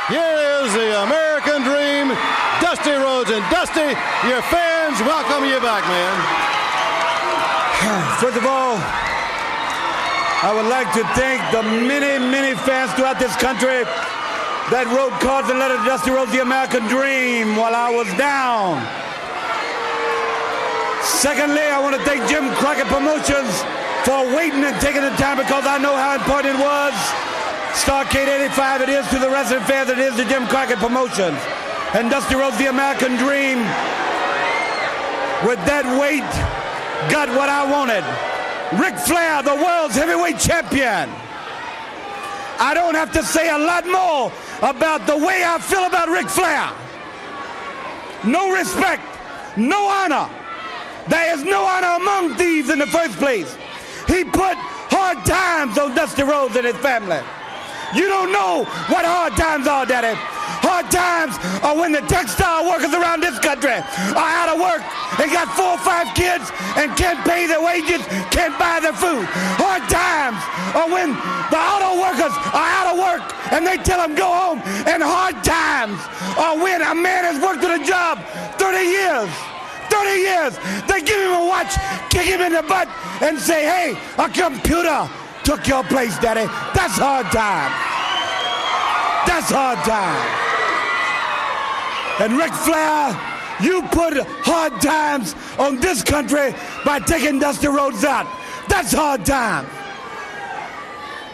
Here is the American Dream, Dusty Rhodes. And Dusty, your fans welcome you back, man. First of all, I would like to thank the many fans throughout this country that wrote cards and letters to Dusty Rhodes, the American Dream, while I was down. Secondly, I want to thank Jim Crockett Promotions for waiting and taking the time, because I know how important it was. Starrcade 85 it is to the wrestling fans, it is to Jim Crockett Promotions. And Dusty Rhodes, the American Dream, with that weight, got what I wanted. Ric Flair, the world's heavyweight champion. I don't have to say a lot more about the way I feel about Ric Flair. No respect, no honor. There is no honor among thieves in the first place. He put hard times on Dusty Rhodes and his family. You don't know what hard times are, Daddy. Hard times are when the textile workers around this country are out of work and got 4 or 5 kids and can't pay their wages, can't buy their food. Hard times are when the auto workers are out of work and they tell them go home. And hard times are when a man has worked at a job 30 years. 30 years. They give him a watch, kick him in the butt, and say, hey, a computer took your place, Daddy. That's hard time. That's hard time. And Ric Flair, you put hard times on this country by taking Dusty Rhodes out. That's hard time.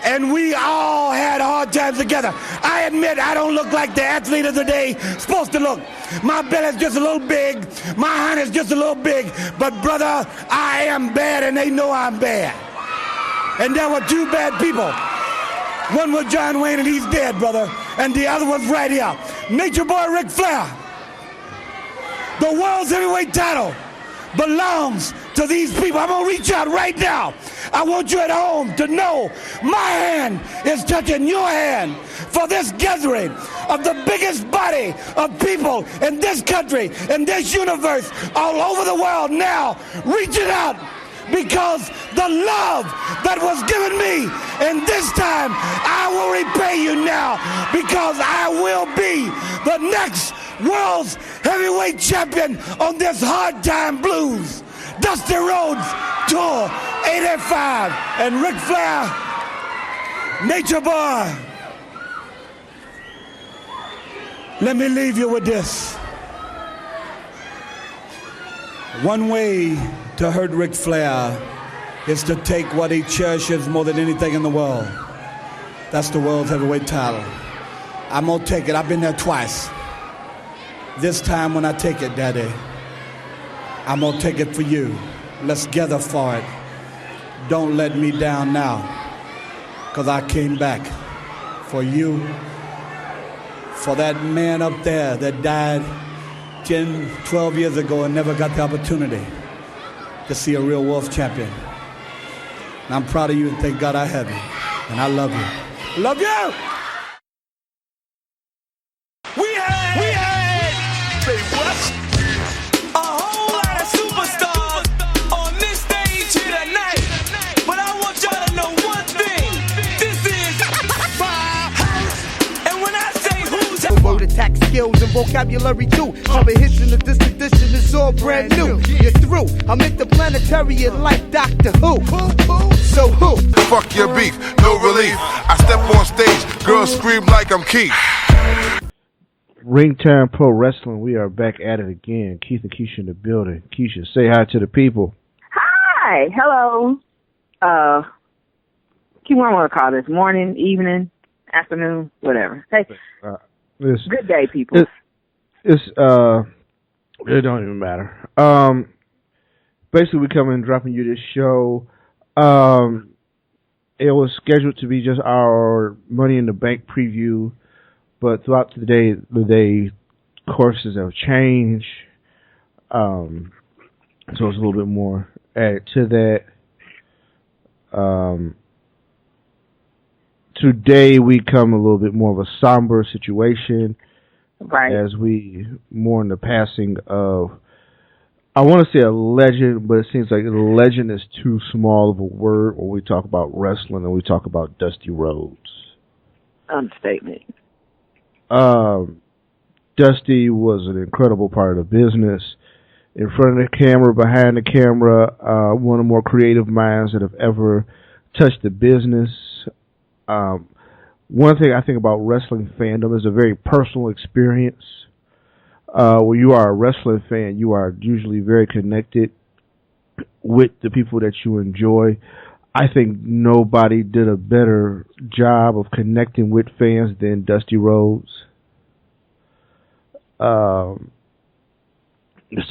And we all had hard times together. I admit I don't look like the athlete of the day supposed to look. My belly's just a little big. My hand is just a little big. But brother, I am bad and they know I'm bad. And there were 2 bad people. One was John Wayne and he's dead, brother. And the other one's right here. Nature Boy Ric Flair. The world's heavyweight title belongs to these people. I'm going to reach out right now. I want you at home to know my hand is touching your hand for this gathering of the biggest body of people in this country, in this universe, all over the world now. Reach it out, because the love that was given me, and this time I will repay you now, because I will be the next world's heavyweight champion on this Hard Time Blues. Dusty Rhodes Tour 85 and Ric Flair, Nature Boy. Let me leave you with this. One way to hurt Ric Flair is to take what he cherishes more than anything in the world. That's the world's heavyweight title. I'm gonna take it. I've been there twice. This time when I take it, Daddy, I'm gonna take it for you. Let's gather for it. Don't let me down now, because I came back for you, for that man up there that died 10, 12 years ago and never got the opportunity to see a real world champion. And I'm proud of you, and thank God I have you. And I love you. Love you! We had a whole lot of superstars on this stage here tonight. But I want y'all to know one thing. This is my house. And when I say who's word attack skills and vocabulary too. Cover hits in the disc edition, it's all brand new. You're through. I'm interplanetary like Doctor Who. So who? Fuck your beef, no relief. I step on stage, girls scream like I'm Keith. Ring Time Pro Wrestling, we are back at it again. Keith and Keisha in the building. Keisha, say hi to the people. Hi, hello. You want to call this morning, evening, afternoon, whatever. Hey, good day, people. It don't even matter. Basically, we come in dropping you this show. It was scheduled to be just our Money in the Bank preview, but throughout the day, courses have changed. So it's a little bit more added to that. Today we come a little bit more of a somber situation, right? As we mourn the passing of, I want to say a legend, but it seems like a legend is too small of a word when we talk about wrestling and we talk about Dusty Rhodes. Understatement. Dusty was an incredible part of the business. In front of the camera, behind the camera, one of the more creative minds that have ever touched the business. One thing I think about wrestling fandom is a very personal experience. When you are a wrestling fan, you are usually very connected with the people that you enjoy. I think nobody did a better job of connecting with fans than Dusty Rhodes. The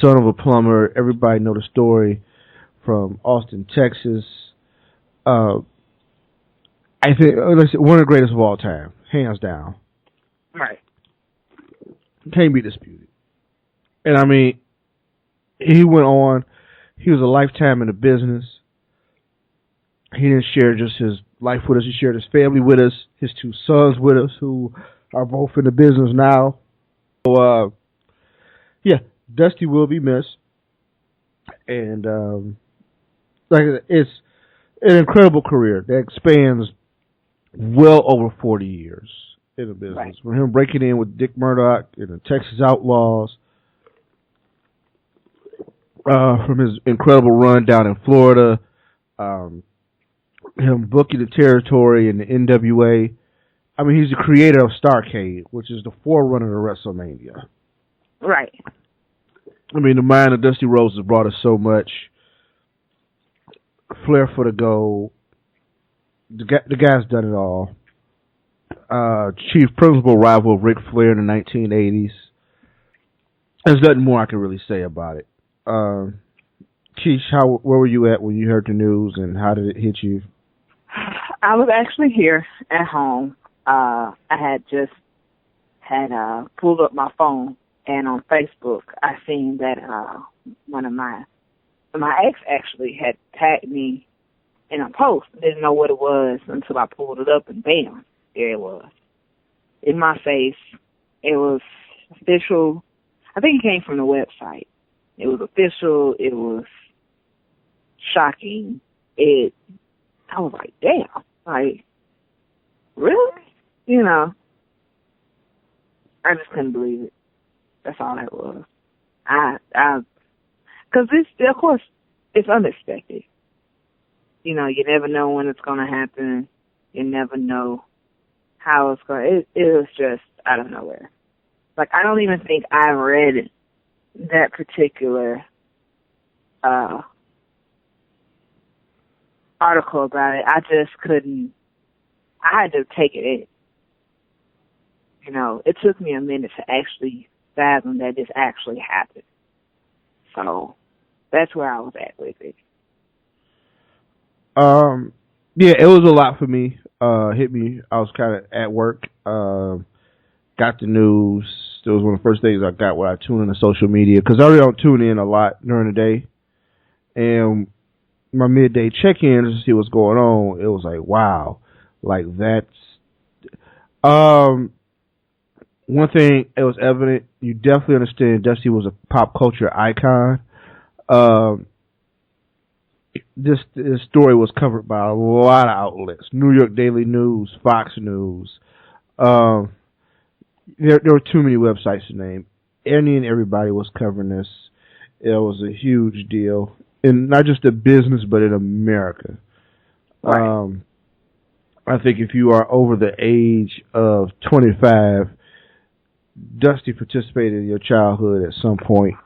son of a plumber. Everybody know the story from Austin, Texas. I think one of the greatest of all time, hands down. Right. Can't be disputed. And I mean, he went on. He was a lifetime in the business. He didn't share just his life with us. He shared his family with us, his 2 sons with us, who are both in the business now. So, yeah, Dusty will be missed. And, it's an incredible career that spans well over 40 years in the business. Right. From him breaking in with Dick Murdoch and the Texas Outlaws, from his incredible run down in Florida, him booking the territory in the NWA. I mean, he's the creator of Starrcade, which is the forerunner of WrestleMania. Right. I mean, the mind of Dusty Rhodes has brought us so much. Flair for the gold. The guy's done it all. Chief principal rival of Ric Flair in the 1980s. There's nothing more I can really say about it. Keish, where were you at when you heard the news, and how did it hit you? I was actually here at home. I had just pulled up my phone, and on Facebook, I seen that one of my ex actually had tagged me in a post. Didn't know what it was until I pulled it up, and bam, there it was. In my face. It was official. I think it came from the website. It was official. It was shocking. I was like, damn. Like, really? You know, I just couldn't believe it. That's all that was. Because of course, it's unexpected. You know, you never know when it's going to happen. You never know how it's going to. It was just out of nowhere. Like, I don't even think I read that particular article about it. I just couldn't. I had to take it in. You know, it took me a minute to actually fathom that this actually happened. So that's where I was at with it. Yeah, it was a lot for me. Hit me. I was kind of at work. Got the news. It was one of the first things I got when I tuned into social media, because I really don't tune in a lot during the day. And my midday check-in to see what's going on, it was like, wow. Like, that's... one thing, it was evident, you definitely understand Dusty was a pop culture icon. This story was covered by a lot of outlets. New York Daily News, Fox News. There were too many websites to name. Any and everybody was covering this. It was a huge deal. In not just the business, but in America. Right. I think if you are over the age of 25, Dusty participated in your childhood at some point.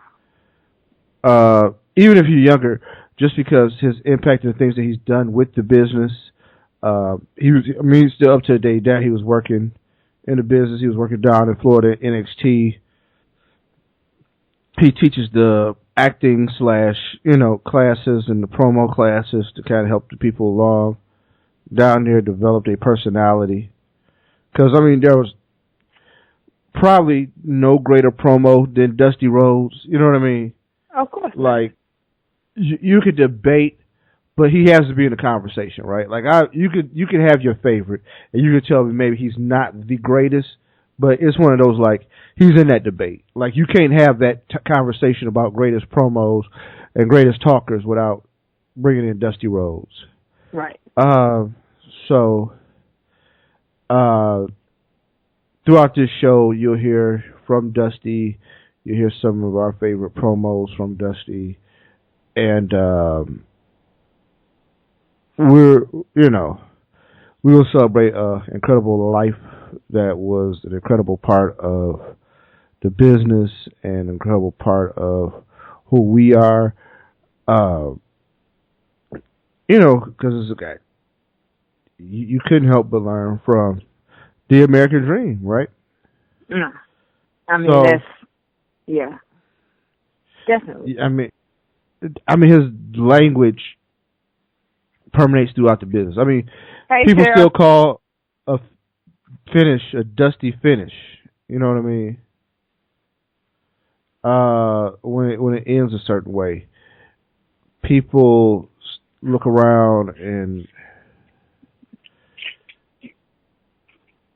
Even if you're younger, just because his impact and the things that he's done with the business, he's still up to date. Dad, he was working in the business. He was working down in Florida at NXT. He teaches the acting / classes and the promo classes to kind of help the people along down there, develop their personality. Because, there was probably no greater promo than Dusty Rhodes. You know what I mean? Of course. Like, you could debate, but he has to be in the conversation, right? Like, you could have your favorite, and you could tell me maybe he's not the greatest, but it's one of those, like, he's in that debate. Like, you can't have that conversation about greatest promos and greatest talkers without bringing in Dusty Rhodes. Right. throughout this show, you'll hear from Dusty. You'll hear some of our favorite promos from Dusty. And we will celebrate an incredible life that was an incredible part of the business and an incredible part of who we are. Because you couldn't help but learn from the American Dream, right? No. I mean, definitely. I mean, his language permeates throughout the business. I mean, people still call a finish a Dusty finish. You know what I mean? When it ends a certain way, people look around and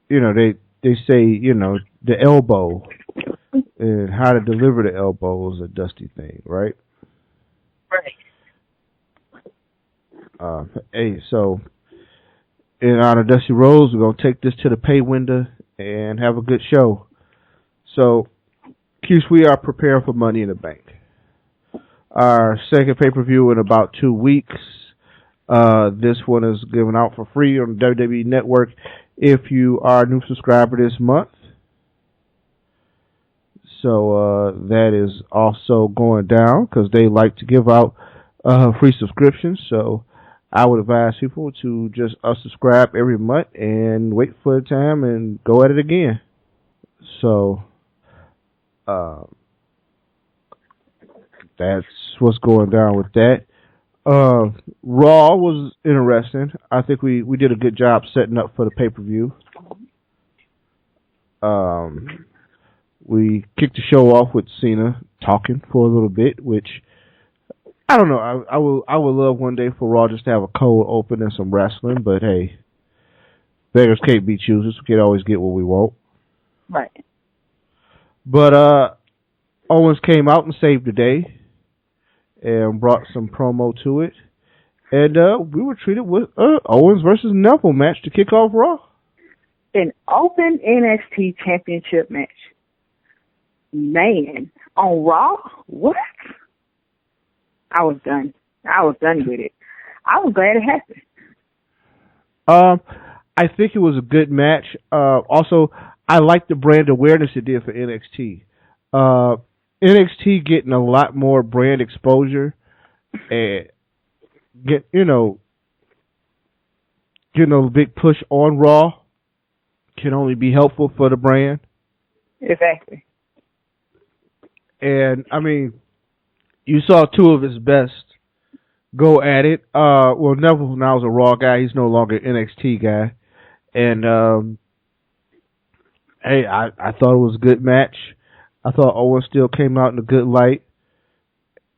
they say the elbow and how to deliver the elbow is a Dusty thing, right? Right. Hey, so in honor of Dusty Rhodes, we're gonna take this to the pay window and have a good show. So, Cuse, we are preparing for Money in the Bank. Our second pay-per-view in about 2 weeks. This one is given out for free on the WWE Network if you are a new subscriber this month. So that is also going down because they like to give out free subscriptions. So I would advise people to just subscribe every month and wait for the time and go at it again. So that's what's going down with that. Raw was interesting. I think we did a good job setting up for the pay-per-view. We kicked the show off with Cena talking for a little bit, which I don't know. I would love one day for Raw just to have a cold open and some wrestling, but hey, beggars can't be choosers. We can't always get what we want. Right. But Owens came out and saved the day and brought some promo to it. And we were treated with Owens versus Neville match to kick off Raw. An open NXT championship match. Man, on Raw? What? I was done. I was done with it. I was glad it happened. I think it was a good match. Also, I like the brand awareness it did for NXT. NXT getting a lot more brand exposure and getting a big push on Raw can only be helpful for the brand. Exactly. And I mean, you saw two of his best go at it. Well, Neville now is a Raw guy. He's no longer an NXT guy. And hey, I thought it was a good match. I thought Owens still came out in a good light,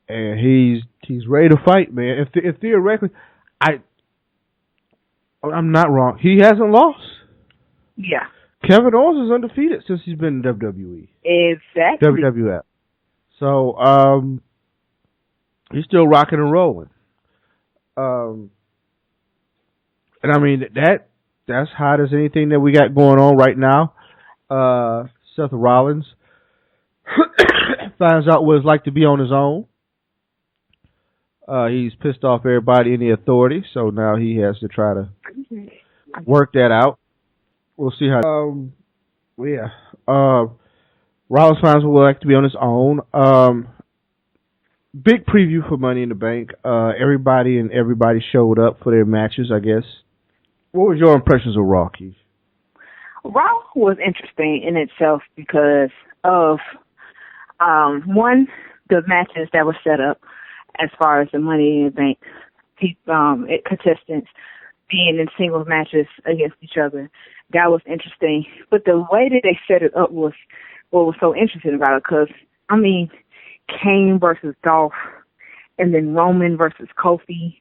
and he's ready to fight, man. If theoretically, I'm not wrong. He hasn't lost. Yeah. Kevin Owens is undefeated since he's been in WWE. Exactly. WWF. So he's still rocking and rolling. And I mean that's hot as anything that we got going on right now. Seth Rollins finds out what it's like to be on his own. He's pissed off everybody in the authority, so now he has to try to work that out. We'll see how. Rollins finds what it's like to be on his own. Big preview for Money in the Bank. Everybody showed up for their matches, I guess. What was your impressions of Raw, Keith? Raw was interesting in itself because of one, the matches that were set up as far as the Money in the Bank contestants being in singles matches against each other. That was interesting. But the way that they set it up was what was so interesting about it because, I mean, Kane versus Dolph and then Roman versus Kofi.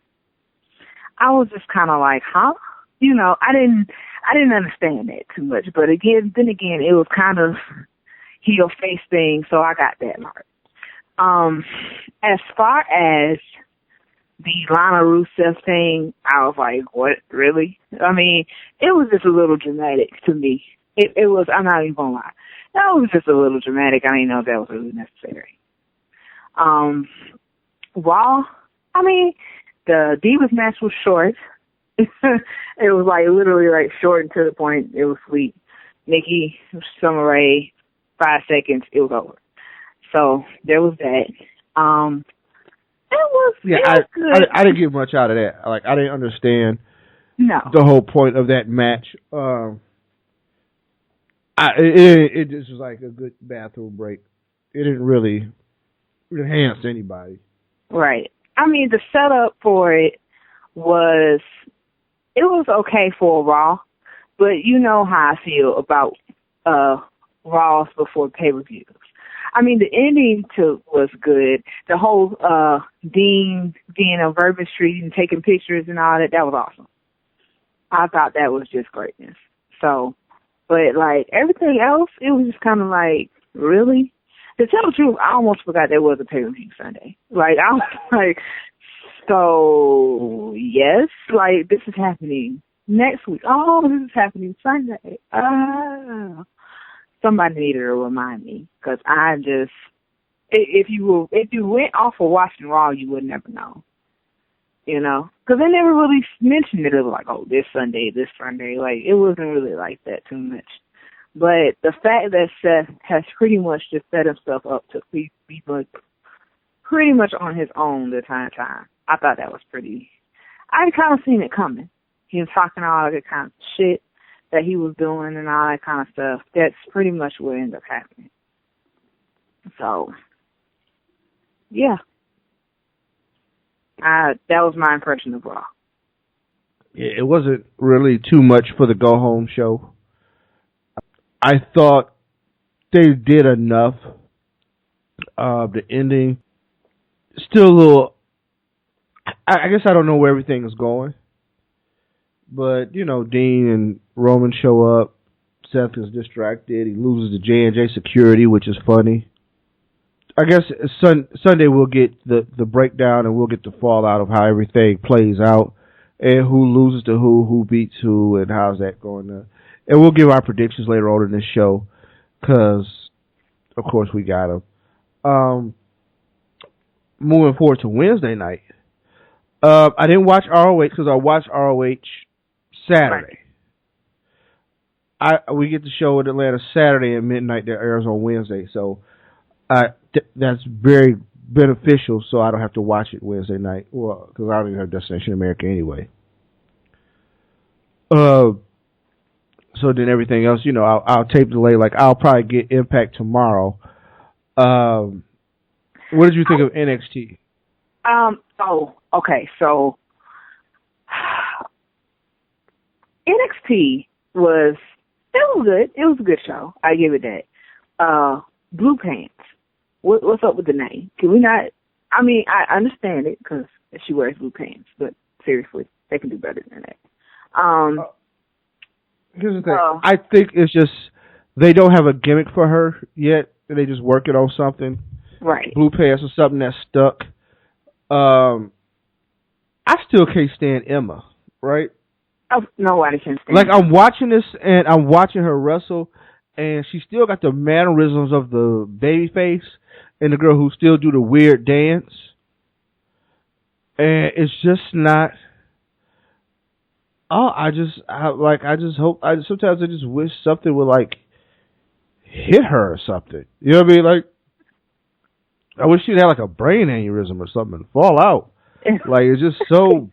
I was just kind of like, huh? You know, I didn't understand that too much. But then again, it was kind of heel face thing, so I got that part. As far as the Lana Rusev thing, I was like, what, really? I mean, it was just a little dramatic to me. It was, I'm not even gonna lie. That was just a little dramatic. I didn't know if that was really necessary. Raw, I mean, the Divas match was short. It was like literally like short and to the point. It was sweet. Nikki, Summer Rae, 5 seconds, it was over. So there was that. It was good. I didn't get much out of that. Like, I didn't understand the whole point of that match. It just was like a good bathroom break. It didn't really enhance anybody. Right. I mean, the setup for it was okay for Raw, but you know how I feel about Raws before pay-per-views. I mean, the ending was good. The whole Dean being on Bourbon Street and taking pictures and all that was awesome. I thought that was just greatness. So, but like everything else, it was just kind of like, really? To tell the truth, I almost forgot there was a pay-per-view Sunday. Like, I was like, so, yes, like, this is happening next week. Oh, this is happening Sunday. Somebody needed to remind me, because I just, if you went off of watching Raw, you would never know, you know, because they never really mentioned it. It was like, oh, this Sunday, like, it wasn't really like that too much. But the fact that Seth has pretty much just set himself up to be pretty much on his own the entire time, I thought that was pretty, I kind of seen it coming. He was talking all that kind of shit that he was doing and all that kind of stuff. That's pretty much what ended up happening. So, yeah. That was my impression of Raw. Yeah, it wasn't really too much for the go-home show. I thought they did enough. The ending, still a little, I guess I don't know where everything is going. But, you know, Dean and Roman show up. Seth is distracted. He loses to J&J security, which is funny. I guess Sunday we'll get the breakdown and we'll get the fallout of how everything plays out and who loses to who beats who, and how's that going to. And we'll give our predictions later on in this show because, of course, we got them. Moving forward to Wednesday night. I didn't watch ROH because I watched ROH Saturday. We get the show in Atlanta Saturday at midnight that airs on Wednesday, so that's very beneficial. So I don't have to watch it Wednesday night, well, because I don't even have Destination America anyway. So then everything else, you know, I'll tape delay. Like I'll probably get Impact tomorrow. What did you think of NXT? Oh, okay. So NXT was good. It was a good show. I give it that. Blue Pants. What's up with the name? Can we not? I mean, I understand it because she wears blue pants, but seriously, they can do better than that. Here's the thing. I think it's just they don't have a gimmick for her yet. They just working on something. Right. Blue Pants or something that's stuck. I still can't stand Emma, right? Oh, nobody can stand Like, I'm watching this, and I'm watching her wrestle, and she still got the mannerisms of the baby face and the girl who still do the weird dance. And it's just not... Oh, I just hope... sometimes I just wish something would, like, hit her or something. You know what I mean? Like, I wish she'd have, like, a brain aneurysm or something and fall out. Like, it's just so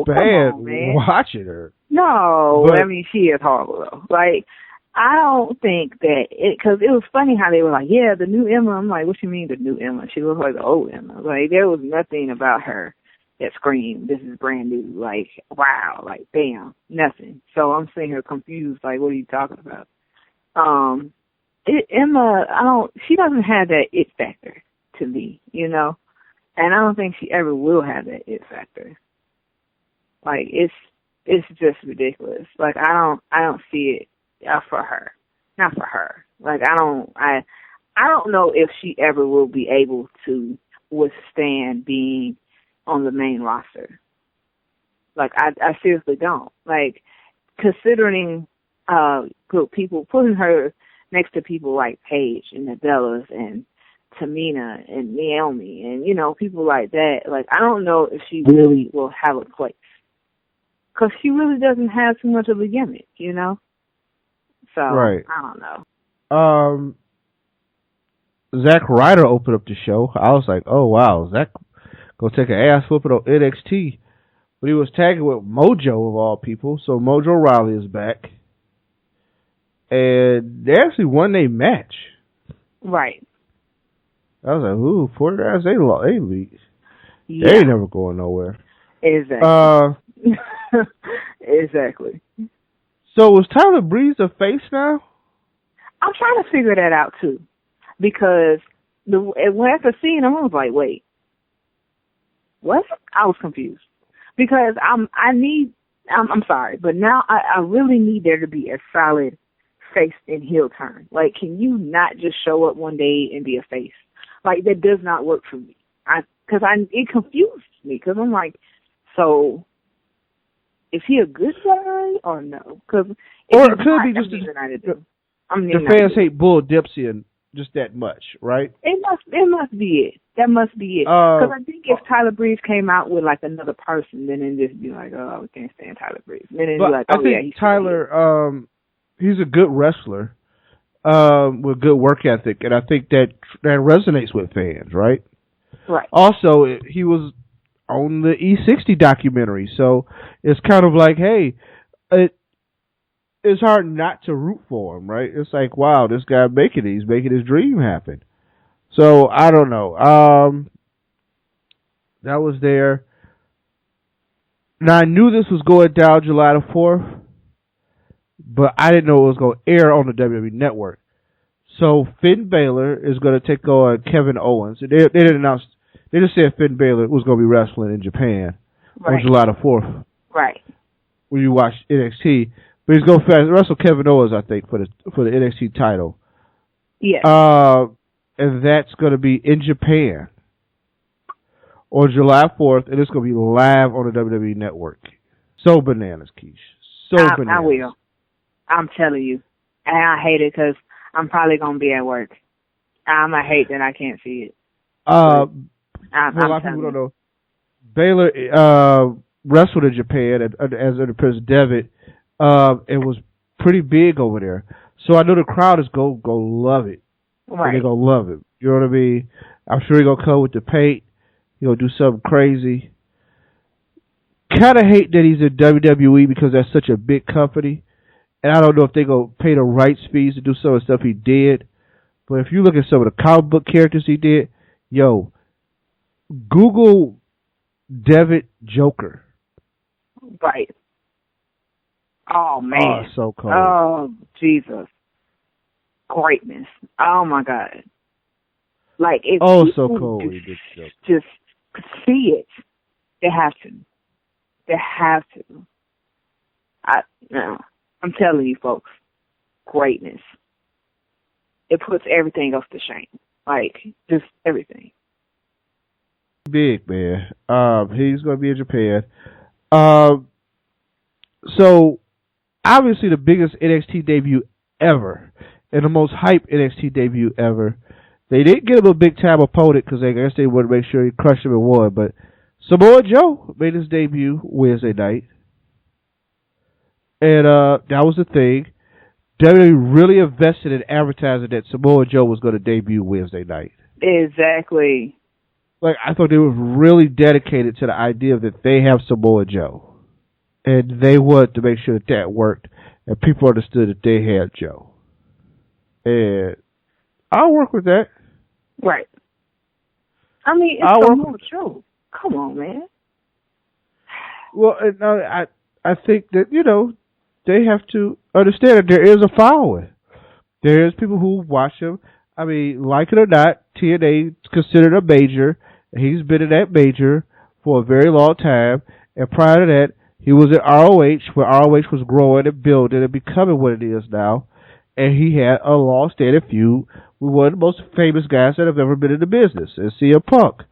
bad watching her. No, but, I mean, she is horrible, though. Like, I don't think that because it was funny how they were like, yeah, the new Emma. I'm like, what you mean the new Emma? She looks like the old Emma. Like, there was nothing about her that screamed, this is brand new. Like, wow, like, bam, nothing. So I'm sitting here confused, like, what are you talking about? Emma, she doesn't have that it factor to me, you know? And I don't think she ever will have that it factor. Like, it's just ridiculous. Like, I don't see it for her. Not for her. Like, I don't know if she ever will be able to withstand being on the main roster. Like, I seriously don't. Like, considering putting her next to people like Paige and the Bellas and Tamina and Naomi and, you know, people like that. Like, I don't know if she really will have a place. Because she really doesn't have too much of a gimmick, you know? So, right. I don't know. Zack Ryder opened up the show. I was like, oh, wow, Zack gonna take an ass whooping on NXT. But he was tagging with Mojo, of all people. So Mojo Rawley is back. And they actually won their match. Right. I was like, ooh, 49ers, they lead. Yeah. They ain't never going nowhere. Exactly. Exactly. So was Tyler Breeze a face now? I'm trying to figure that out, too. Because when after seeing him, I was like, wait. What? I was confused. Because I'm sorry, but now I really need there to be a solid face and heel turn. Like, can you not just show up one day and be a face? Like, that does not work for me. It confused me, because I'm like, so is he a good guy or no? Or it could be just the fans hate Bull Dempsey and just that much, right? It must be it. That must be it. Because I think if Tyler Breeze came out with like another person, then it'd just be like, oh, we can't stand Tyler Breeze. Then it'd be like, oh, I think Tyler, he's a good wrestler with good work ethic, and I think that resonates with fans, right? Right. Also, he was on the E60 documentary, so it's kind of like, hey, it's hard not to root for him, right? It's like, wow, this guy he's making his dream happen. So, I don't know. That was there. Now, I knew this was going down July the 4th, but I didn't know it was going to air on the WWE Network. So, Finn Balor is going to take on Kevin Owens. They didn't announce, they just said Finn Balor was going to be wrestling in Japan on July the 4th. Right. When you watch NXT. But he's going to wrestle Kevin Owens, I think, for the NXT title. Yeah. And that's going to be in Japan on July 4th, and it's going to be live on the WWE Network. So bananas, Keish. Bananas. I will. I'm telling you. And I hate it because I'm probably going to be at work. I'm going to hate that I can't see it. A lot of people don't know. Balor wrestled in Japan as under Prince Devitt. It was pretty big over there. So I know the crowd is go love it. Right. They're going to love it. You know what I mean? I'm sure he's going to come with the paint. He's going to do something crazy. Kind of hate that he's in WWE because that's such a big company. And I don't know if they're going to pay the rights fees to do some of the stuff he did. But if you look at some of the comic book characters he did, Google Devitt Joker. Right. Oh, man. Oh, so cool. Oh, Jesus. Greatness. Oh, my God. Like, if so cool. Just see it. They have to. They have to. I'm telling you, folks, greatness. It puts everything else to shame. Like, just everything. Big, man. He's going to be in Japan. So, obviously the biggest NXT debut ever, and the most hyped NXT debut ever. They didn't give him a big-time opponent because I guess they wanted to make sure he crushed him and won, but Samoa Joe made his debut Wednesday night. And that was the thing. WWE really invested in advertising that Samoa Joe was going to debut Wednesday night. Exactly. Like, I thought they were really dedicated to the idea that they have Samoa Joe. And they wanted to make sure that worked. And people understood that they had Joe. And I'll work with that. Right. I mean, it's Samoa Joe. Come on, man. Well, I think that, they have to understand that there is a following. There's people who watch him. I mean, like it or not, TNA is considered a major. He's been in that major for a very long time. And prior to that, he was at ROH, where ROH was growing and building and becoming what it is now. And he had a long-standing feud with one of the most famous guys that have ever been in the business, and CM Punk.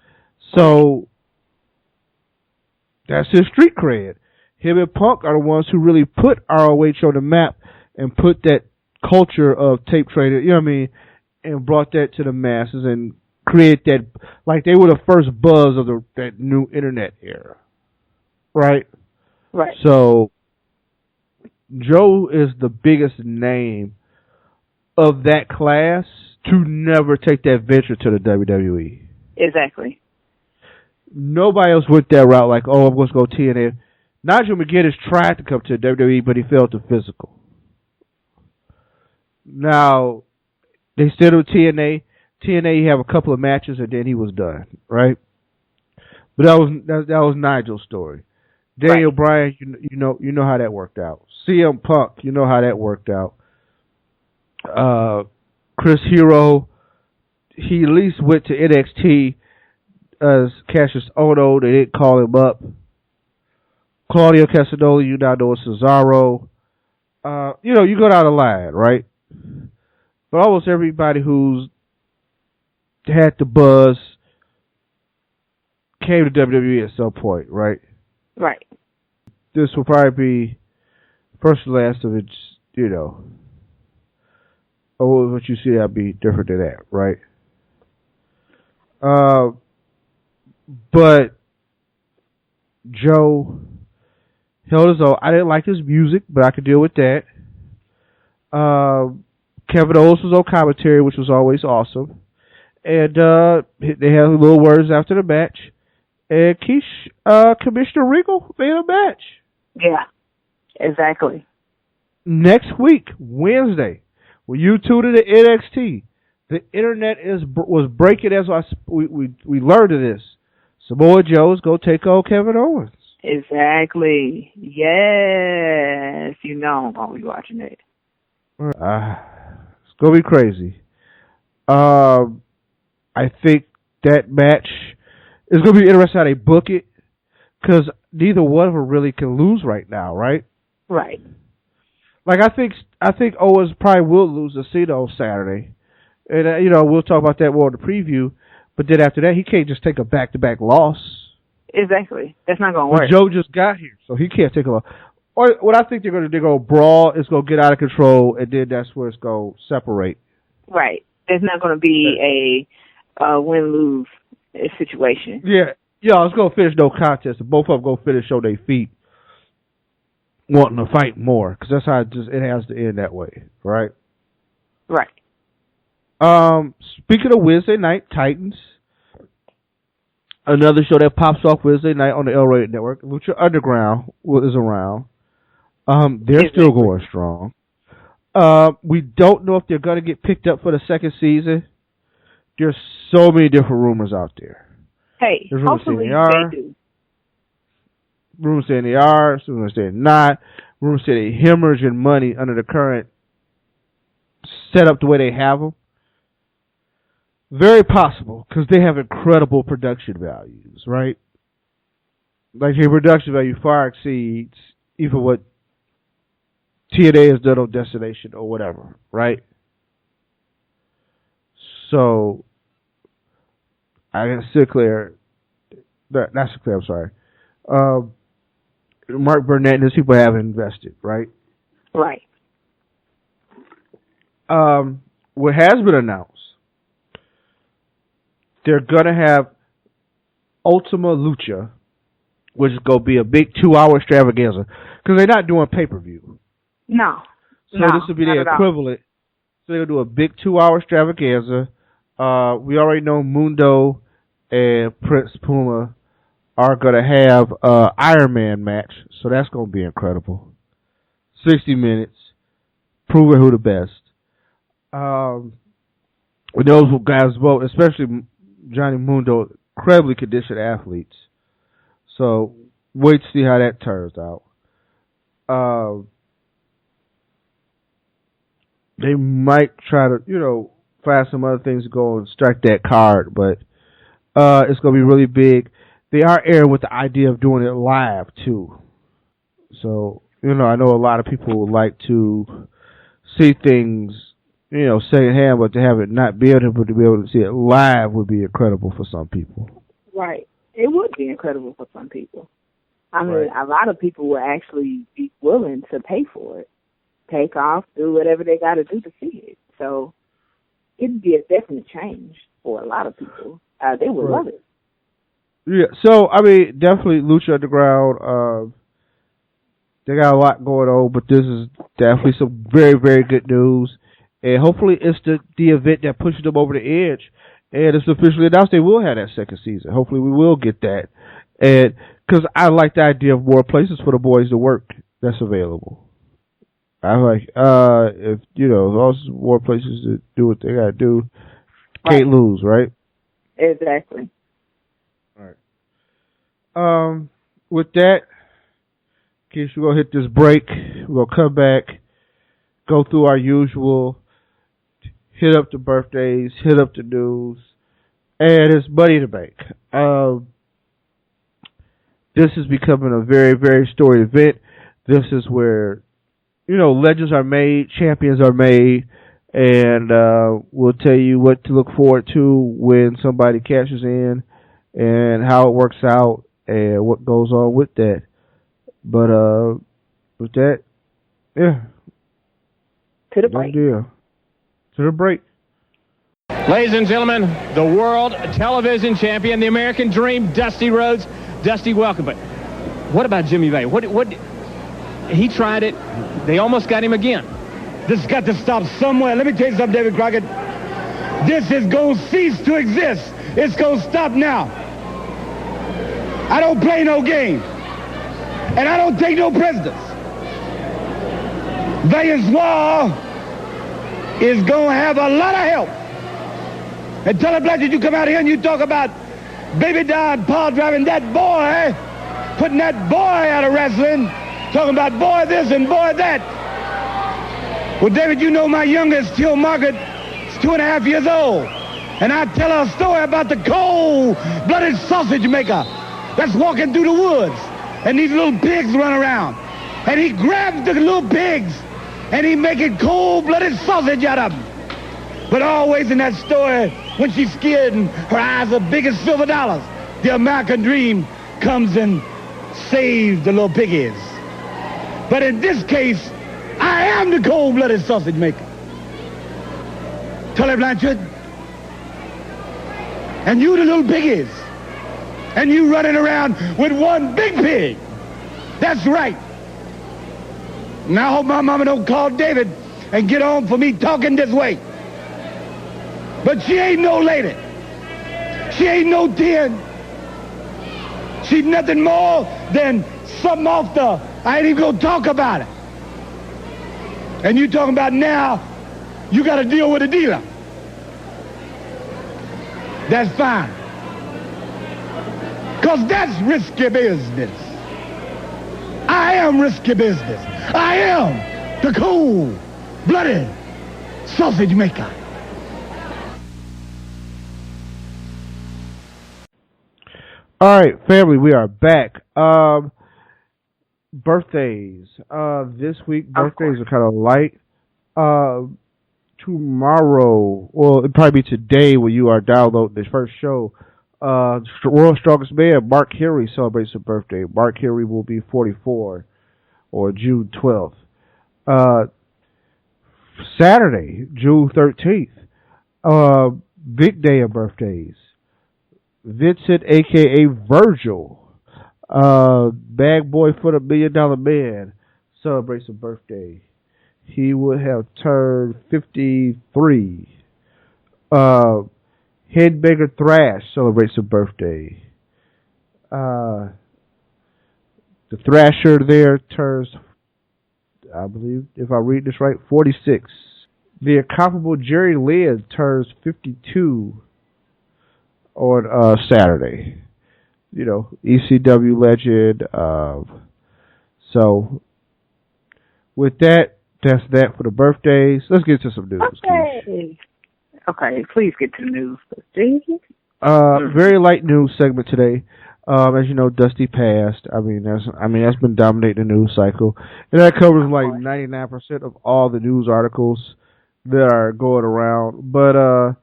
So, that's his street cred. Him and Punk are the ones who really put ROH on the map and put that culture of tape trading, you know what I mean, and brought that to the masses and create that, like they were the first buzz of that new internet era. Right? Right. So, Joe is the biggest name of that class to never take that venture to the WWE. Exactly. Nobody else went that route, like, oh, I'm going to go TNA. Nigel McGuinness tried to come to the WWE, but he failed to physical. Now, they still do TNA. TNA, you have a couple of matches, and then he was done, right? But that was Nigel's story. Daniel Bryan, you know how that worked out. CM Punk, you know how that worked out. Chris Hero, he at least went to NXT as Cassius Ohno. They didn't call him up. Claudio Castagnoli, you now know Cesaro. You go down the line, right? But almost everybody who's had the buzz came to WWE at some point, right? Right. This will probably be first and last of its, what you see that'll be different than that, right? But Joe held his own. I didn't like his music, but I could deal with that. Kevin Owens was on commentary, which was always awesome. And they had little words after the match. And Commissioner Regal made a match. Yeah, exactly. Next week, Wednesday, when you tune into NXT, the internet was breaking as we learned of this. Samoa Joe's going to take on Kevin Owens. Exactly. Yes. I'm going to be watching it. It's going to be crazy. I think that match is going to be interesting how they book it, because neither one of them really can lose right now, right? Right. Like, I think Owens probably will lose to Cena on Saturday. And, we'll talk about that more in the preview. But then after that, he can't just take a back-to-back loss. Exactly. That's not going to work. Joe just got here, so he can't take a loss. Or what I think they're going to brawl. It's going to get out of control, and then that's where it's going to separate. Right. There's not going to be a win-lose situation. Yeah. Yeah, it's going to finish no contest. Both of them going to finish on their feet, wanting to fight more, because that's how it has to end that way, right? Right. Speaking of Wednesday Night Titans, another show that pops off Wednesday night on the L-Rated Network, Lucha Underground is around. They're still going strong. We don't know if they're going to get picked up for the second season. There's so many different rumors out there. Hey, hopefully they do. Rumors saying they are, rumors saying not. Rumors saying they're hemorrhaging money under the current setup the way they have them. Very possible, because they have incredible production values, right? Like, their production value far exceeds even what TNA has done on Destination or whatever, right? So, not Sinclair, I'm sorry. Mark Burnett and his people have invested, right? Right. What has been announced, they're going to have Ultima Lucha, which is going to be a big 2-hour extravaganza, because they're not doing pay-per-view. No. So this will be the equivalent. So they're going to do a big 2-hour extravaganza. We already know Mundo and Prince Puma are going to have an Iron Man match, so that's going to be incredible. 60 minutes, proving who the best. With those guys both, especially Johnny Mundo, incredibly conditioned athletes. So wait to see how that turns out. They might try to, find some other things to go and strike that card, but it's going to be really big. They are airing with the idea of doing it live, too. So, I know a lot of people would like to see things, secondhand, but to have it not be able to see it live would be incredible for some people. Right. It would be incredible for some people. I mean, a lot of people would actually be willing to pay for it. take off, do whatever they got to do to see it. So it'd be a definite change for a lot of people. They would love it. Yeah, so, I mean, definitely Lucha Underground, they got a lot going on, but this is definitely some very, very good news. And hopefully it's the event that pushes them over the edge. And it's officially announced they will have that second season. Hopefully we will get that. And because I like the idea of more places for the boys to work that's available. I like, if, there's more places to do what they got to do, can't lose, right? Exactly. All right. With that, in case we're going to hit this break, we're going to come back, go through our usual, hit up the birthdays, hit up the news, and it's Money in the Bank. This is becoming a very, very storied event. This is where, legends are made, champions are made, and we'll tell you what to look forward to when somebody cashes in and how it works out and what goes on with that. But with that, yeah. To the break. To the break. Ladies and gentlemen, the world television champion, the American Dream, Dusty Rhodes. Dusty, welcome. But what about Jimmy Vane? What? He tried it. They almost got him again. This has got to stop somewhere. Let me tell you something, David Crockett. This is going to cease to exist. It's going to stop now. I don't play no game. And I don't take no prisoners. Valencourt is going to have a lot of help. And tell the black that you come out here and you talk about Baby Don Paul driving that boy, putting that boy out of wrestling, talking about boy this and boy that. Well, David, you know my youngest, Till Margaret, is 2.5 years old. And I tell her a story about the cold-blooded sausage maker that's walking through the woods. And these little pigs run around. And he grabs the little pigs and he making cold-blooded sausage out of them. But always in that story, when she's scared and her eyes are big as silver dollars, the American Dream comes and saves the little piggies. But in this case, I am the cold-blooded sausage maker. Tully Blanchard. And you the little piggies. And you running around with one big pig. That's right. Now I hope my mama don't call David and get on for me talking this way. But she ain't no lady. She ain't no 10. She's nothing more than something off the, I ain't even gonna talk about it. And you talking about now, you gotta deal with a dealer. That's fine. Because that's risky business. I am risky business. I am the cold-blooded sausage maker. All right, family, we are back. Birthdays. This week, birthdays are kind of light. Tomorrow, well, it'll probably be today when you are downloading this first show. World's Strongest Man, Mark Henry, celebrates his birthday. Mark Henry will be 44, or June 12th. Saturday, June 13th, big day of birthdays. Vincent, a.k.a. Virgil, bag boy for the $1 Million Man, celebrates a birthday. He would have turned 53. Headbanger Thrash celebrates a birthday. The Thrasher there turns, I believe, if I read this right, 46. The incomparable Jerry Lynn turns 52 on Saturday. You know, ECW legend. So, with that, that's that for the birthdays. Let's get to some news. Okay, please get to the news. Very light news segment today. As you know, Dusty passed. That's been dominating the news cycle, and that covers like 99% of all the news articles that are going around. But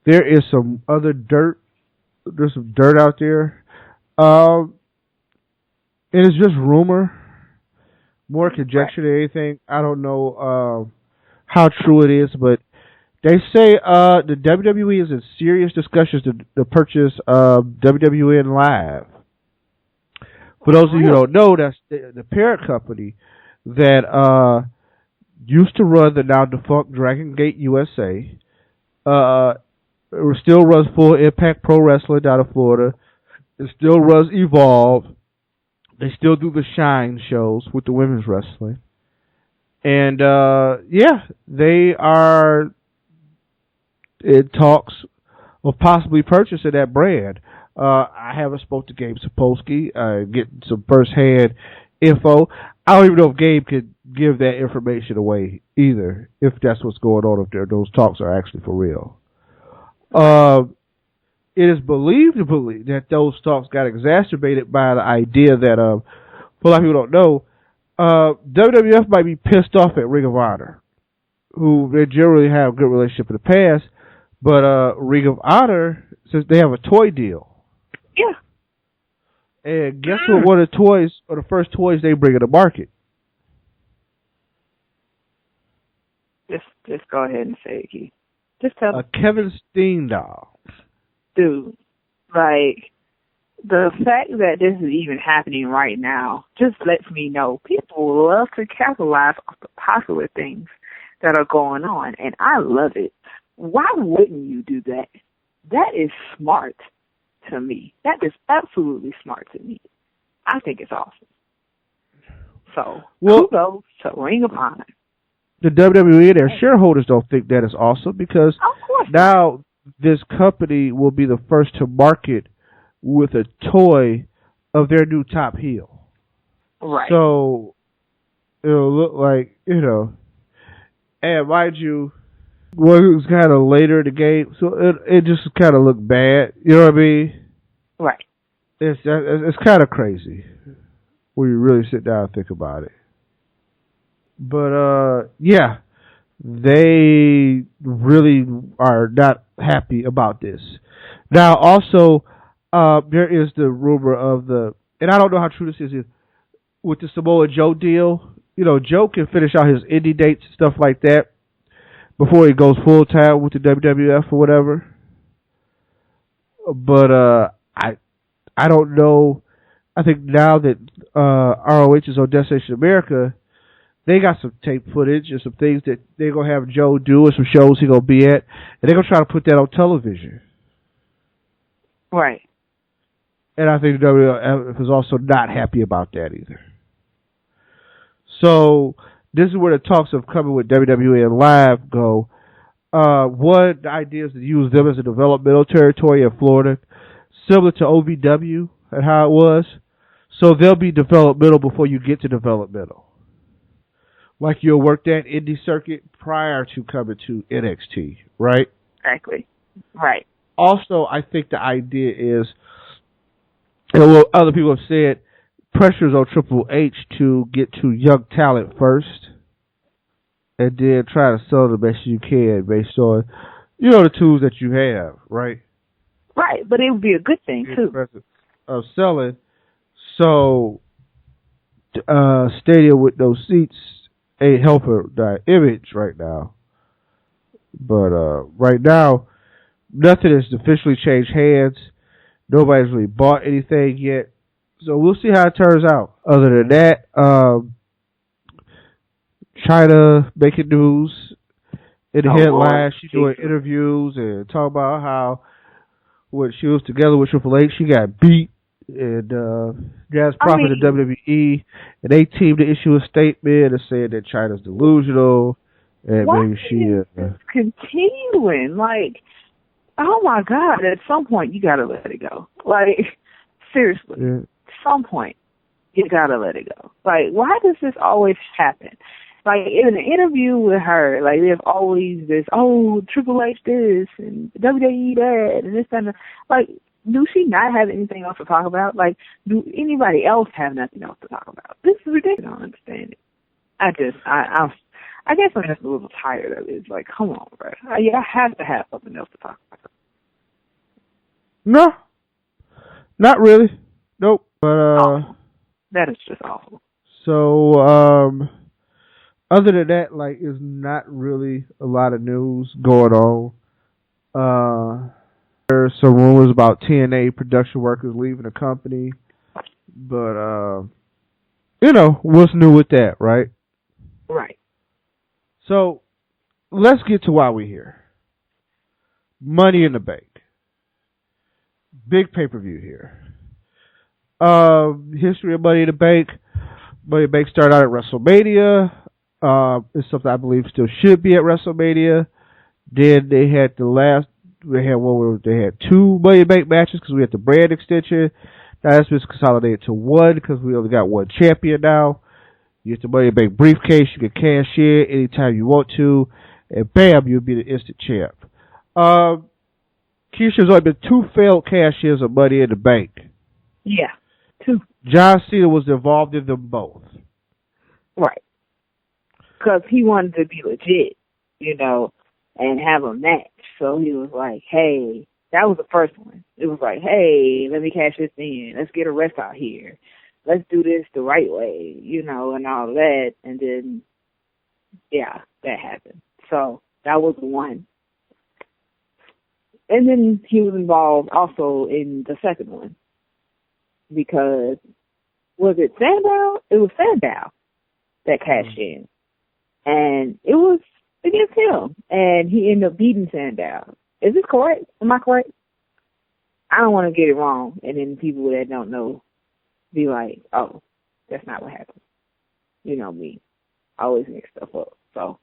there is some other dirt. There's some dirt out there. It is just rumor, more conjecture than anything. I don't know how true it is, but they say the WWE is in serious discussions to purchase WWNLive. For those of you who don't know, that's the parent company that used to run the now defunct Dragon Gate USA. It still runs Full Impact Pro Wrestling down in Florida. It still runs Evolve. They still do the Shine shows with the women's wrestling. And, they are in talks of possibly purchasing that brand. I haven't spoke to Gabe Sapolsky, getting some first-hand info. I don't even know if Gabe could give that information away either, if that's what's going on, if those talks are actually for real. It is believed that those talks got exacerbated by the idea that, for a lot of people don't know, WWF might be pissed off at Ring of Honor, who they generally have a good relationship in the past, but Ring of Honor, since they have a toy deal. Yeah. And guess what? One of the toys, or the first toys they bring to the market? Just go ahead and say it, Keith. Just tell a Kevin Steen doll. Dude, like, the fact that this is even happening right now just lets me know people love to capitalize on the popular things that are going on, and I love it. Why wouldn't you do that? That is smart to me. That is absolutely smart to me. I think it's awesome. So, kudos to Ring of Honor. The WWE and their shareholders don't think that is awesome because now this company will be the first to market with a toy of their new top heel. Right. So it'll look like, and mind you, it was kind of later in the game, so it just kind of looked bad. You know what I mean? Right. It's kind of crazy when you really sit down and think about it. But, they really are not happy about this. Now, also, there is the rumor of and I don't know how true this is, with the Samoa Joe deal. Joe can finish out his indie dates and stuff like that before he goes full-time with the WWF or whatever. But, I don't know. I think now that ROH is on Destination America, they got some tape footage and some things that they're going to have Joe do and some shows he's going to be at. And they're going to try to put that on television. Right. And I think the WWF is also not happy about that either. So this is where the talks of coming with WWNLive go. One, the idea is to use them as a developmental territory in Florida, similar to OVW and how it was. So they'll be developmental before you get to developmental. Like you'll work that indie circuit prior to coming to NXT, right? Exactly. Right. Also, I think the idea is, and what other people have said, pressures on Triple H to get to young talent first, and then try to sell the best you can based on, the tools that you have, right? Right, but it would be a good thing, too. Of selling. So, stadium with no seats ain't helping the image right now. But right now, nothing has officially changed hands. Nobody's really bought anything yet. So we'll see how it turns out. Other than that, China making news in the headlines. She's doing interviews and talking about how when she was together with Triple H, she got beat. And Jazz Prophet of WWE, and they teamed to issue a statement and saying that China's delusional, and maybe she is continuing. Like, oh my God! At some point, you gotta let it go. Like, seriously, at some point, you gotta let it go. Like, why does this always happen? Like, in an interview with her, like, there's always this, Triple H this and WWE that and this and that. Like, do she not have anything else to talk about? Like, do anybody else have nothing else to talk about? This is ridiculous. I don't understand it. I guess I'm just a little tired of it. It's like, come on, bro. I have to have something else to talk about. No. Not really. Nope. But, that is just awful. So, other than that, like, there's not really a lot of news going on. There's some rumors about TNA production workers leaving the company. But, what's new with that, right? Right. So, let's get to why we're here. Money in the Bank. Big pay-per-view here. History of Money in the Bank. Money in the Bank started out at WrestleMania. It's something I believe still should be at WrestleMania. Then they had two Money in the Bank matches because we had the brand extension. Now that's been consolidated to one because we only got one champion now. You get the Money in the Bank briefcase. You can cash in anytime you want to. And bam, you'll be the instant champ. Keisha's only been 2 failed cash-ins of Money in the Bank. Yeah, 2. John Cena was involved in them both. Right. Because he wanted to be legit, and have a match. So he was like, hey, that was the first one. It was like, hey, let me cash this in. Let's get a rest out here. Let's do this the right way, and all that. And then, yeah, that happened. So that was one. And then he was involved also in the second one. Because, was it Sandow? It was Sandow that cashed in. And it was against him. And he ended up beating Sandow. Is this correct? Am I correct? I don't want to get it wrong. And then people that don't know be like, oh, that's not what happened. You know me. I always mix stuff up. So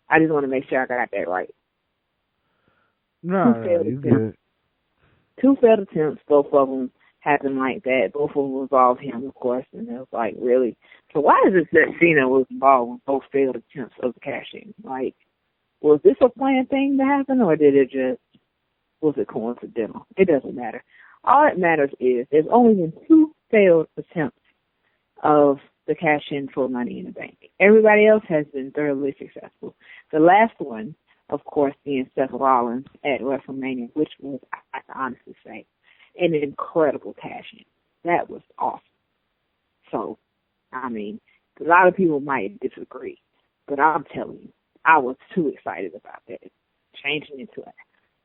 I just want to make sure I got that right. No, you good. 2 failed attempts, both of them happened like that. Both of them involved him, of course, and it was like, really? So why is it that Cena was involved with both failed attempts of the cash-in? Like, was this a planned thing to happen, or was it coincidental? It doesn't matter. All that matters is there's only been 2 failed attempts of the cash-in for Money in the Bank. Everybody else has been thoroughly successful. The last one, of course, being Seth Rollins at WrestleMania, which was, I can honestly say, an incredible cash-in. That was awesome. So, I mean, a lot of people might disagree, but I'm telling you, I was too excited about that. Changing into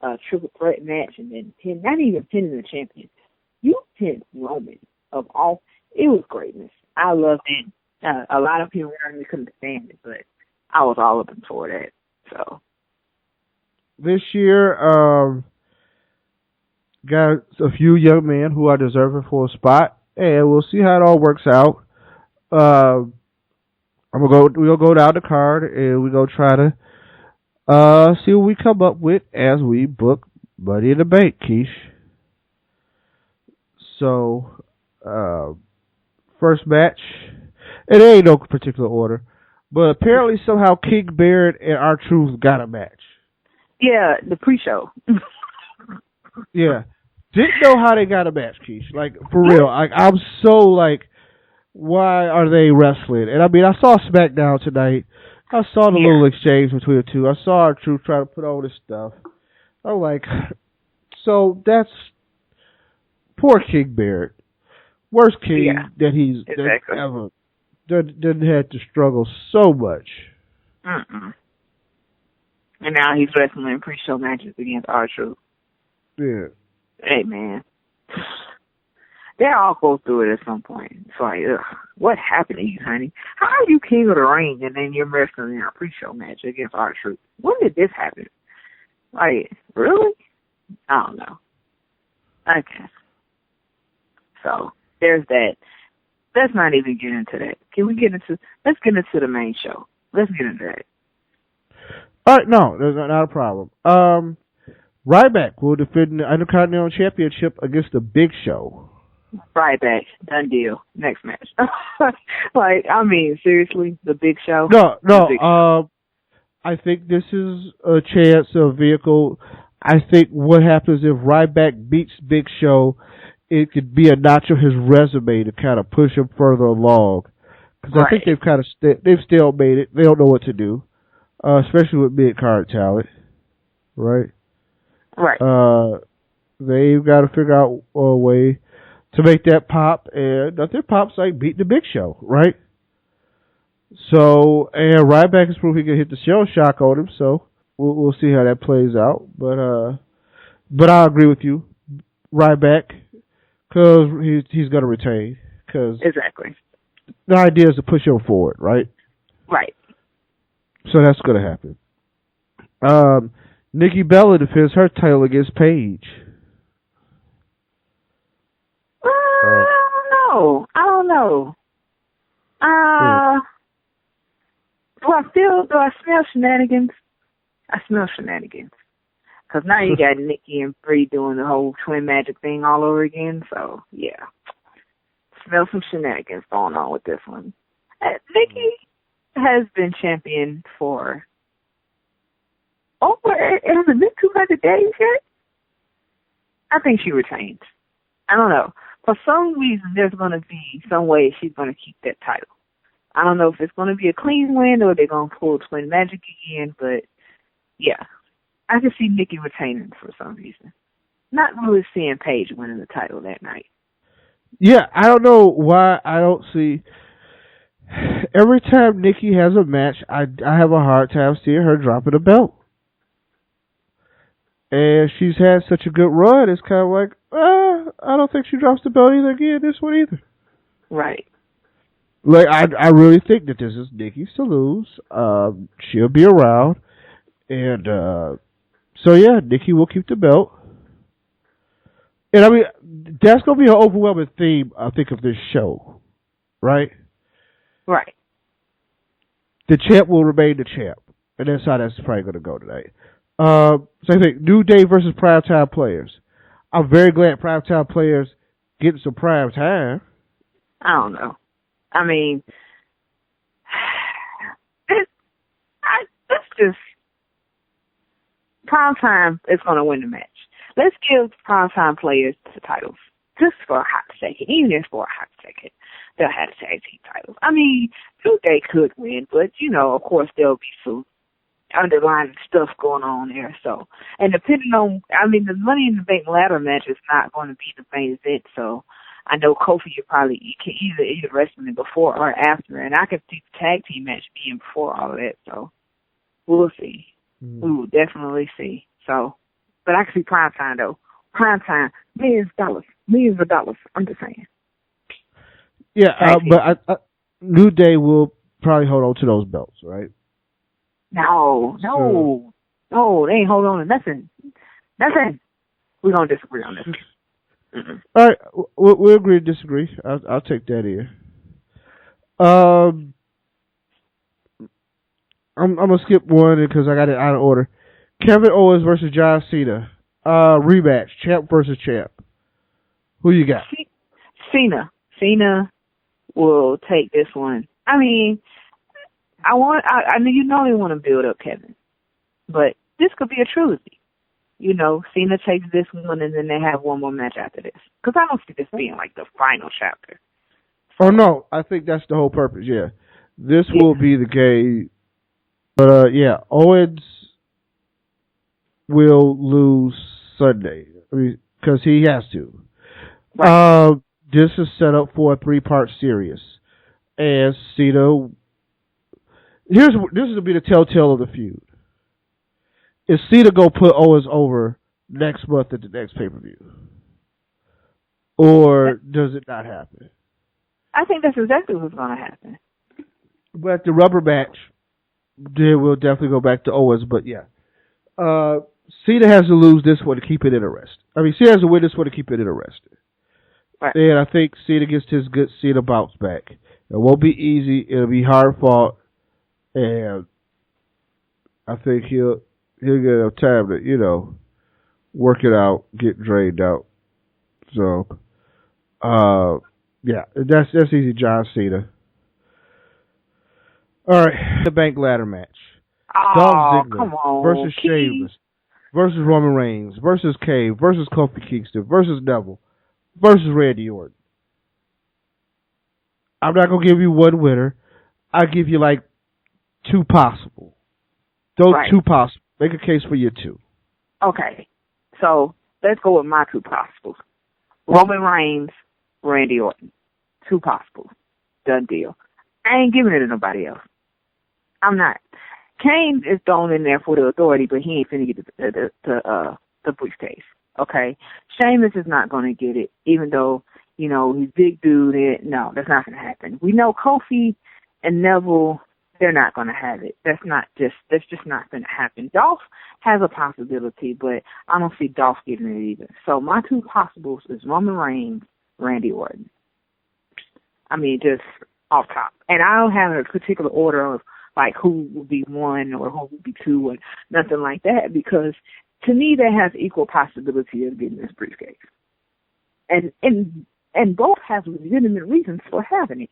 a triple threat match and then not even pinning the champion. You pinned Roman of all. It was greatness. I loved it. A lot of people really couldn't stand it, but I was all up for that. So this year, got a few young men who are deserving for a spot, and we'll see how it all works out. We'll go down the card, and we're going to try to see what we come up with as we book Money in the Bank, Keish. So, first match, and there ain't no particular order, but apparently somehow King Barrett and R-Truth got a match. Yeah, the pre-show. Yeah. Didn't know how they got a match, Keish. Like, for real. I'm so, like, why are they wrestling? And, I mean, I saw SmackDown tonight. I saw the little exchange between the two. I saw R-Truth try to put all this stuff. I'm like, so that's poor King Barrett. Worst King that he's ever didn't have to struggle so much. Mm-mm. And now he's wrestling in pre-show matches against R-Truth. Yeah. Hey, man. They all go through it at some point. It's like, ugh, what happened to you, honey? How are you king of the ring and then you're wrestling in a pre-show match against R-Truth? When did this happen? Like, really? I don't know. Okay. So, there's that. Let's not even get into that. Let's get into the main show. Let's get into that. No, there's not a problem. Ryback will defend the Intercontinental Championship against the Big Show. Ryback, done deal. Next match. Like, I mean, seriously, the Big Show? No. I think this is a chance, a vehicle. I think what happens if Ryback beats Big Show, it could be a notch on his resume to kind of push him further along. Because I think they've kind of they've still made it. They don't know what to do, especially with mid-card talent, right? Right. They've got to figure out a way to make that pop, and nothing pops like beating the Big Show, right? So, and Ryback has proved he can hit the shell shock on him, so we'll see how that plays out. But I agree with you, Ryback, because he's going to retain. Cause exactly. The idea is to push him forward, right? Right. So that's going to happen. Nikki Bella defends her title against Paige. I don't know. Do I smell shenanigans? I smell shenanigans. Because now you got Nikki and Bree doing the whole twin magic thing all over again. So, yeah. Smell some shenanigans going on with this one. Nikki has been champion for it hasn't been 200 days yet. I think she retains. I don't know. For some reason, there's going to be some way she's going to keep that title. I don't know if it's going to be a clean win or they're going to pull twin magic again, but yeah. I can see Nikki retaining for some reason. Not really seeing Paige winning the title that night. Yeah, I don't know why I don't see. Every time Nikki has a match, I have a hard time seeing her dropping a belt. And she's had such a good run, it's kind of like, I don't think she drops the belt again this one either. Right. Like, I really think that this is Nikki's to lose. She'll be around. And, so yeah, Nikki will keep the belt. And I mean, that's going to be an overwhelming theme, I think, of this show. Right? Right. The champ will remain the champ. And that's how that's probably going to go tonight. So I think New Day versus Primetime Players. I'm very glad Primetime Players getting some prime time. I don't know. I mean, let's just Primetime is going to win the match. Let's give Primetime Players the titles just for a hot second, even if for a hot second. They'll have the tag team titles. I mean, New Day could win, but of course there'll be some underlying stuff going on there. So, and depending on, the Money in the Bank ladder match is not going to be the main event. So, I know Kofi you can either wrestle it before or after, and I could see the tag team match being before all of that. So, we'll see. We will definitely see. So, but I can see Primetime though. Primetime, millions of dollars. I'm just saying. Yeah, but New Day will probably hold on to those belts, right? No, they ain't hold on to nothing. We're going to disagree on this. Mm-mm. All right, we'll agree to disagree. I'll take that in. I'm going to skip one because I got it out of order. Kevin Owens versus John Cena. Rematch, champ versus champ. Who you got? Cena. Cena will take this one. I mean, I they want to build up Kevin, but this could be a trilogy. Cena takes this one, and then they have one more match after this. Because I don't see this being like the final chapter. Oh no, I think that's the whole purpose. Yeah, this will be the game. But yeah, Owens will lose Sunday. Because he has to. Right. This is set up for a 3-part series, and Cena. This is going to be the telltale of the feud. Is Cena going to put Owens over next month at the next pay-per-view? Or does it not happen? I think that's exactly what's going to happen. But the rubber match, they will definitely go back to Owens, but yeah. Cena has to lose this one to keep it interesting. Cena has to win this one to keep it interesting. Right. And I think Cena gets his good Cena bounce back. It won't be easy. It'll be hard fought. And I think he'll get enough time to, work it out, get drained out. So, yeah, that's easy, John Cena. All right, the bank ladder match. Dolph Ziggler versus Sheamus versus Roman Reigns versus Kane versus Kofi Kingston versus Neville versus Randy Orton. I'm not going to give you one winner. I'll give you like 2 possible. Those right. 2 possible. Make a case for your 2. Okay. So let's go with my 2 possibles. Roman Reigns, Randy Orton. 2 possibles. Done deal. I ain't giving it to nobody else. I'm not. Kane is thrown in there for the authority, but he ain't finna get the briefcase. Okay? Sheamus is not going to get it, even though, you know, he's big dude. No, that's not going to happen. We know Kofi and Neville, they're not going to have it. That's just not going to happen. Dolph has a possibility, but I don't see Dolph getting it either. So my two possibles is Roman Reigns, Randy Orton. I mean, just off top. And I don't have a particular order of, like, who will be one or who will be two or nothing like that, because to me that has equal possibility of getting this briefcase. And both have legitimate reasons for having it.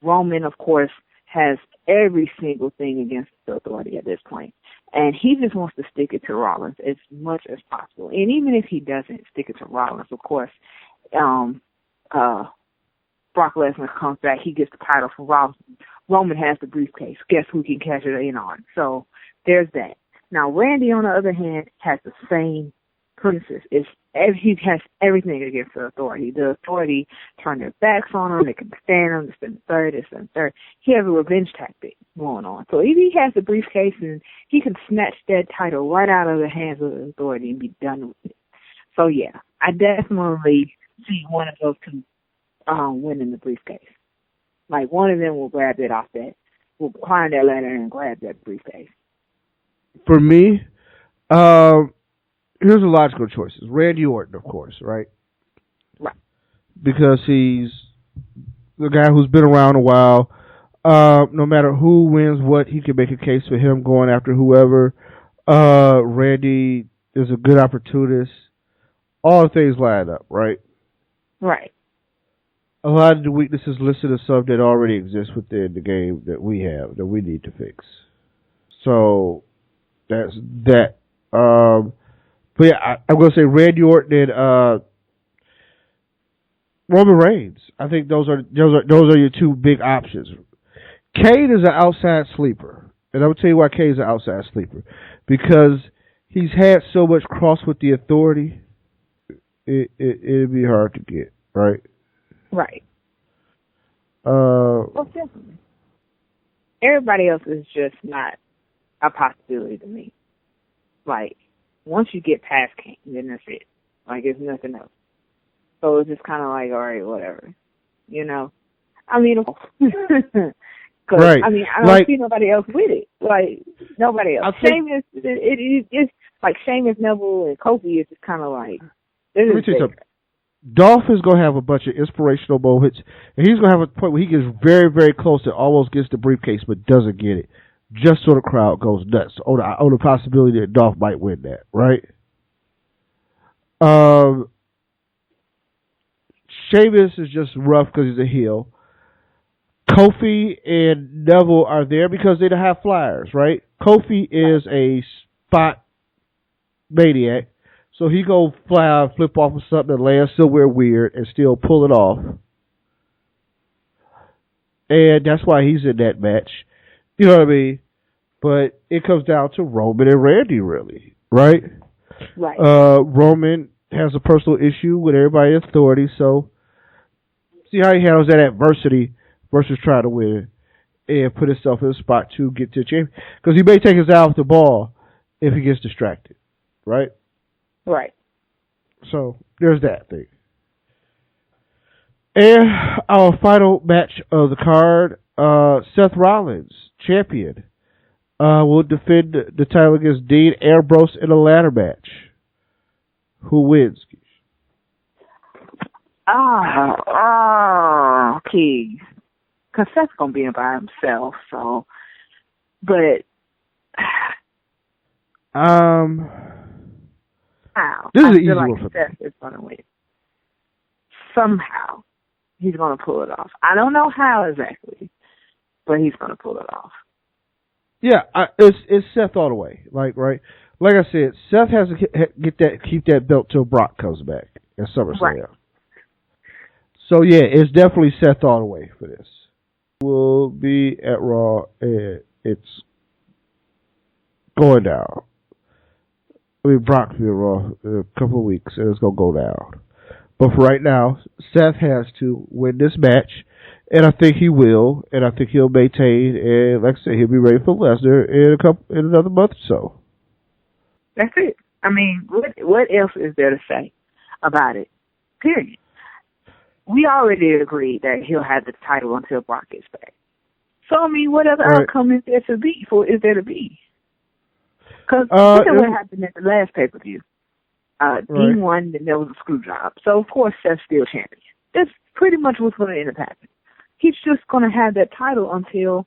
Roman, of course, has every single thing against the authority at this point. And he just wants to stick it to Rollins as much as possible. And even if he doesn't stick it to Rollins, of course, Brock Lesnar comes back, he gets the title from Rollins. Roman has the briefcase. Guess who can cash it in on? So there's that. Now, Randy, on the other hand, has the same premises. He has everything against the authority. The authority turn their backs on him. They can stand him. It's been third. He has a revenge tactic going on. So if he has the briefcase, and he can snatch that title right out of the hands of the authority and be done with it. So, yeah, I definitely see one of those two winning the briefcase. Like, one of them will grab it off that, will climb that ladder and grab that briefcase. For me, here's the logical choices. Randy Orton, of course, right? Right. Because he's the guy who's been around a while. No matter who wins what, he can make a case for him going after whoever. Randy is a good opportunist. All the things line up, right? Right. A lot of the weaknesses listed are some that already exist within the game that we have, that we need to fix. So, that's that. But yeah, I'm going to say Randy Orton and Roman Reigns. I think those are your two big options. Kane is an outside sleeper. And I'm going to tell you why Kane is an outside sleeper. Because he's had so much cross with the authority, it'd be hard to get, right? Right. Well, definitely. Everybody else is just not a possibility to me. Like, once you get past Kane, then that's it. Like, it's nothing else. So it's just kind of like, all right, whatever. You know? I mean, right. I mean, I don't see nobody else with it. Like, nobody else. Sheamus, it's like Sheamus, Neville, and Kofi is just kind of like, let me tell you something. Dolph is going to have a bunch of inspirational moments, and he's going to have a point where he gets very, very close to almost gets the briefcase, but doesn't get it. Just so the crowd goes nuts on the possibility that Dolph might win that, right? Sheamus is just rough because he's a heel. Kofi and Neville are there because they're the high flyers, right? Kofi is a spot maniac, so he go fly, flip off of something and land somewhere weird and still pull it off. And that's why he's in that match. You know what I mean? But it comes down to Roman and Randy, really, right? Right. Roman has a personal issue with everybody in authority, so see how he handles that adversity versus trying to win and put himself in a spot to get to the champion. Because he may take his eye off the ball if he gets distracted, right? Right. So there's that thing. And our final match of the card, Seth Rollins, champion, will defend the title against Dean Ambrose in a ladder match. Who wins? Okay. Because Seth's going to be in by himself, so. But. This is an easy one for Seth is going to win. Somehow, he's going to pull it off. I don't know how exactly, but he's going to pull it off. Yeah, it's Seth all the way. Like I said, Seth has to keep that belt till Brock comes back at SummerSlam. Right. So yeah, it's definitely Seth all the way for this. We'll be at Raw, and it's going down. I mean, Brock will be at Raw in a couple of weeks, and it's gonna go down. But for right now, Seth has to win this match And I think he will, and I think he'll maintain, and like I said, he'll be ready for Lesnar in another month or so. That's it. I mean, what else is there to say about it? Period. We already agreed that he'll have the title until Brock gets back. So, I mean, what other outcome is there to be? Because look at what happened at the last pay-per-view. Dean won, and there was a screw job. So, of course, Seth's still champion. That's pretty much what's going to end up happening. He's just going to have that title until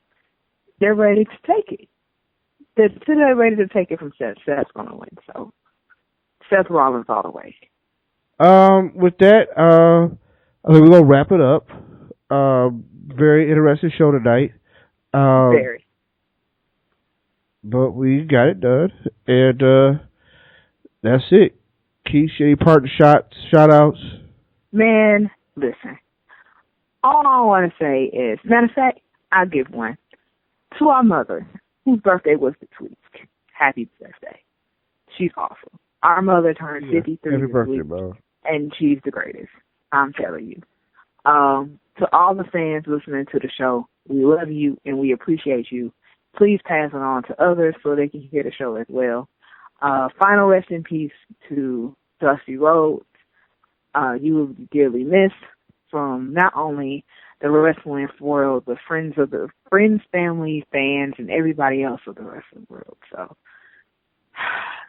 they're ready to take it. Until they're ready to take it from Seth, Seth's going to win. So, Seth Rollins all the way. With that, I think we're going to wrap it up. Very interesting show tonight. Very. But we got it done. And that's it. Keith, any parting shout-outs? Man, listen. All I want to say is, matter of fact, I'll give one. To our mother, whose birthday was this week. Happy birthday. She's awesome. Our mother turned 53 Happy this birthday, week, bro. and she's the greatest. I'm telling you. To all the fans listening to the show, we love you and we appreciate you. Please pass it on to others so they can hear the show as well. Final rest in peace to Dusty Rhodes. You will be dearly missed from not only the wrestling world, but friends, family, fans, and everybody else of the wrestling world. So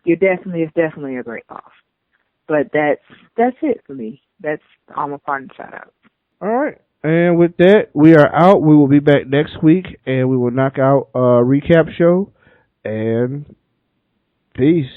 it's definitely a great loss. But that's it for me. That's all my parting shout outs. All right. And with that, we are out. We will be back next week, and we will knock out a recap show. And peace.